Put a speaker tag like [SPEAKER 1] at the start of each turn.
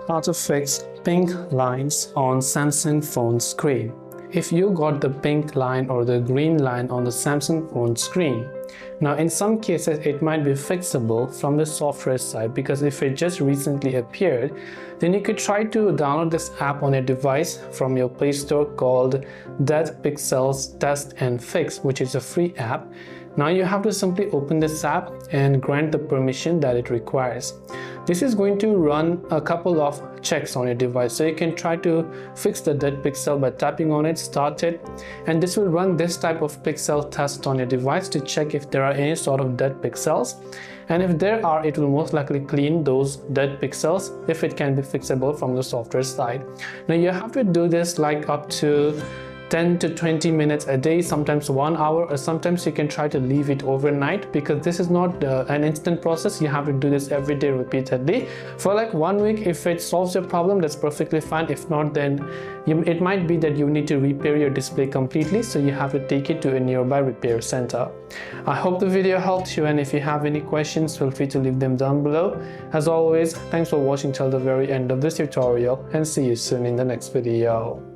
[SPEAKER 1] How to fix pink lines on Samsung phone screen. If you got the pink line or the green line on the Samsung phone screen, now in some cases it might be fixable from the software side, because if it just recently appeared, then you could try to download this app on a device from your Play Store called Dead Pixels Test and Fix, which is a free app. Now you have to simply open this app and grant the permission that it requires. This is going to run a couple of checks on your device, so you can try to fix the dead pixel by tapping on it, start it, and this will run this type of pixel test on your device to check if there are any sort of dead pixels, and if there are, it will most likely clean those dead pixels if it can be fixable from the software side. Now you have to do this like up to 10 to 20 minutes a day, sometimes 1 hour, or sometimes you can try to leave it overnight, because this is not an instant process. You have to do this every day repeatedly for like 1 week. If it solves your problem, that's perfectly fine. If not, then it might be that you need to repair your display completely, so you have to take it to a nearby repair center. I hope the video helped you, and if you have any questions, feel free to leave them down below. As always, thanks for watching till the very end of this tutorial, and see you soon in the next video.